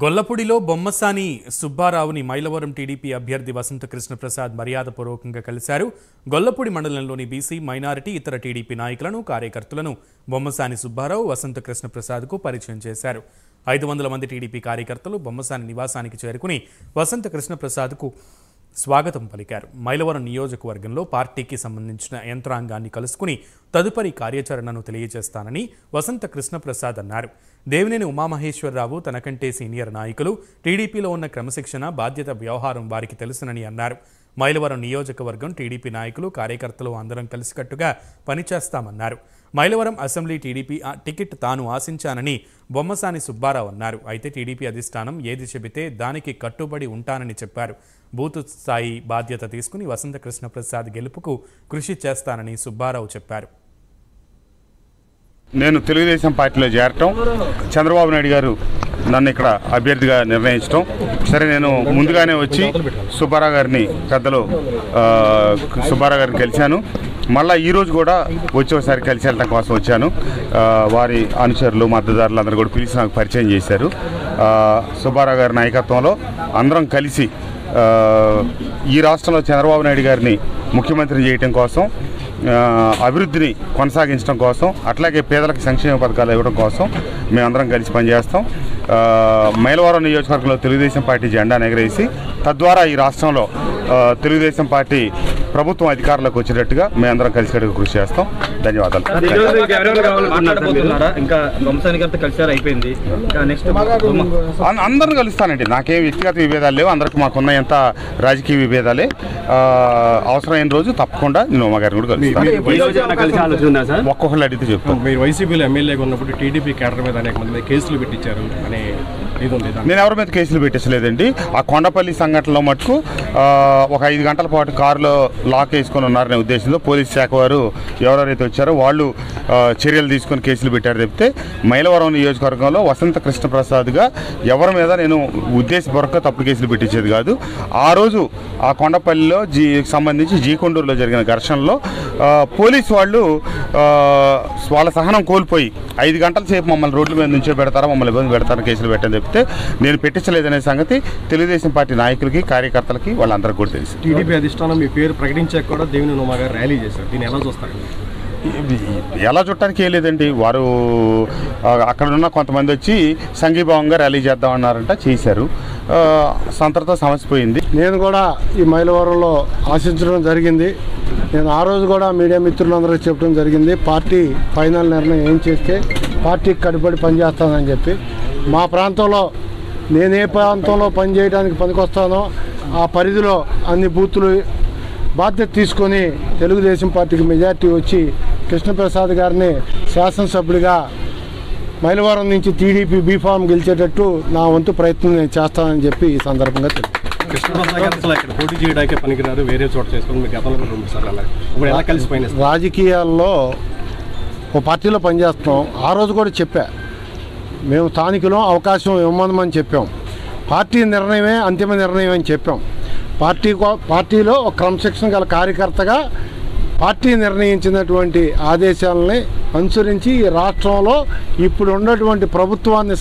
గొల్లపూడిలో బొమ్మసాని సుబ్బారావుని మైలవరం టీడీపీ అభ్యర్థి వసంత కృష్ణప్రసాద్ మర్యాదపూర్వకంగా కలిశారు. గొల్లపూడి మండలంలోని బీసీ, మైనారిటీ, ఇతర టీడీపీ నాయకులను, కార్యకర్తలను బొమ్మసాని సుబ్బారావు వసంత కృష్ణప్రసాద్కు పరిచయం చేశారు. 500 మంది టీడీపీ కార్యకర్తలు బొమ్మసాని నివాసానికి చేరుకుని వసంత కృష్ణప్రసాద్కు స్వాగతం పలికారు. మైలవరం నియోజకవర్గంలో పార్టీకి సంబంధించిన యంత్రాంగాన్ని కలుసుకుని తదుపరి కార్యాచరణను తెలియజేస్తానని వసంత కృష్ణప్రసాద్ అన్నారు. దేవినేని ఉమామహేశ్వరరావు తనకంటే సీనియర్ నాయకులు, టీడీపీలో ఉన్న క్రమశిక్షణ, బాధ్యత, వ్యవహారం వారికి తెలుసునని అన్నారు. మైలవరం నియోజకవర్గం టీడీపీ నాయకులు, కార్యకర్తలు అందరం కలిసికట్టుగా పనిచేస్తామన్నారు. మైలవరం అసెంబ్లీ టీడీపీ టికెట్ తాను ఆశించానని బొమ్మసాని సుబ్బారావు అన్నారు. అయితే టీడీపీ అధిష్టానం ఏది చెబితే దానికి కట్టుబడి ఉంటానని చెప్పారు. బూతు స్థాయి బాధ్యత తీసుకుని వసంత కృష్ణప్రసాద్ గెలుపుకు కృషి చేస్తానని సుబ్బారావు చెప్పారు. నేను తెలుగుదేశం పార్టీలో చేరటం, చంద్రబాబు నాయుడు గారు నన్ను ఇక్కడ అభ్యర్థిగా నిర్ణయించడం, సరే నేను ముందుగానే వచ్చి సుబ్బారావు గారిని కలిశాను. మళ్ళీ ఈరోజు కూడా వచ్చి ఒకసారి కలిసి వెళ్ళటం కోసం వచ్చాను. వారి అనుచరులు, మద్దతుదారులు అందరూ కూడా పిలిచి నాకు పరిచయం చేశారు. సుబ్బారావు గారి నాయకత్వంలో అందరం కలిసి ఈ రాష్ట్రంలో చంద్రబాబు నాయుడు గారిని ముఖ్యమంత్రి చేయటం కోసం, అభివృద్ధిని కొనసాగించడం కోసం, అట్లాగే పేదలకు సంక్షేమ పథకాలు ఇవ్వడం కోసం మేమందరం కలిసి పనిచేస్తాం. మైలవరం నియోజకవర్గంలో తెలుగుదేశం పార్టీ జెండాను ఎగరేసి తద్వారా ఈ రాష్ట్రంలో తెలుగుదేశం పార్టీ ప్రభుత్వం అధికారంలోకి వచ్చేటట్టుగా మేమందరం కలిసి కృషి చేస్తాం. ధన్యవాదాలు. అందరూ కలుస్తానండి. నాకేం వ్యక్తిగత విభేదాలు లేవు. అందరికి మాకున్న ఎంత రాజకీయ విభేదాలే. అవసరమైన రోజు తప్పకుండా నేను ఉమ్మగారిని కూడా కలుస్తాను. ఒక్కొక్కరు అడిగితే చెప్తాను. మీరు వైసీపీలో ఎమ్మెల్యేగా ఉన్నప్పుడు టీడీపీ క్యాడర్ మీద అనేక మంది కేసులు పెట్టించారు అనే ఇది ఉంది. నేను ఎవరి మీద కేసులు పెట్టించలేదండి. ఆ కొండపల్లి సంఘటనలో మటుకు ఒక 5 గంటల పాటు కారులో లాక్ వేసుకొని ఉన్నారనే ఉద్దేశంతో పోలీస్ శాఖ వారు ఎవరెవరైతే వచ్చారో వాళ్ళు చర్యలు తీసుకొని కేసులు పెట్టారు తప్పితే మైలవరం నియోజకవర్గంలో వసంత కృష్ణప్రసాద్గా ఎవరి మీద నేను ఉద్దేశపూర్వక తప్పుడు కేసులు పెట్టించేది కాదు. ఆ రోజు ఆ కొండపల్లిలో సంబంధించి జీకొండూరులో జరిగిన ఘర్షణలో పోలీసు వాళ్ళు వాళ్ళ సహనం కోల్పోయి 5 గంటల సేపు మమ్మల్ని రోడ్ల మీద నుంచో పెడతారా, మమ్మల్ని ఇబ్బంది పెడతారా కేసులు పెట్టని చెప్తే నేను పెట్టించలేదనే సంగతి తెలుగుదేశం పార్టీ నాయకులకి, కార్యకర్తలకి వాళ్ళందరికీ కూడా తెలుసు. టీడీపీ అధిష్టానం మీ పేరు ప్రకటించాక కూడా దేవినేని ఉమా గారు ర్యాలీ చేశారు. దీన్ని ఎలా చూస్తారు? ఎలా చూడటానికి ఏం లేదండి. వారు అక్కడ ఉన్న కొంతమంది వచ్చి సంఘీభావంగా ర్యాలీ చేద్దామన్నారంట, చేశారు. సంతతో సమస్య పోయింది. నేను కూడా ఈ మైలవరంలో ఆశించడం జరిగింది. నేను ఆ రోజు కూడా మీడియా మిత్రులందరికీ చెప్పడం జరిగింది. పార్టీ ఫైనల్ నిర్ణయం ఏం చేస్తే పార్టీకి కట్టుబడి పనిచేస్తానని చెప్పి. మా ప్రాంతంలో నేను ఏ ప్రాంతంలో పనిచేయడానికి పనికొస్తానో ఆ పరిధిలో అన్ని బూతులు బాధ్యత తీసుకొని తెలుగుదేశం పార్టీకి మెజార్టీ వచ్చి కృష్ణప్రసాద్ గారిని శాసనసభ్యుడిగా మైలవరం నుంచి టీడీపీ బీఫామ్ గెలిచేటట్టు నా వంతు ప్రయత్నం నేను చేస్తానని చెప్పి ఈ సందర్భంగా పోటీ చేయడానికి పనికిరారు, వేరే చోట చేసుకుని మీకు గతంలో ఎలా కలిసిపోయిన రాజకీయాల్లో ఓ పార్టీలో పనిచేస్తున్నాం. ఆ రోజు కూడా చెప్పా, మేము స్థానికులం, అవకాశం ఇవ్వమని చెప్పాం. పార్టీ నిర్ణయమే అంతిమ నిర్ణయం అని చెప్పాం. పార్టీలో ఒక క్రమశిక్షణ గల కార్యకర్తగా పార్టీ నిర్ణయించినటువంటి ఆదేశాలని అనుసరించి ఈ రాష్ట్రంలో ఇప్పుడు ఉన్నటువంటి ప్రభుత్వాన్ని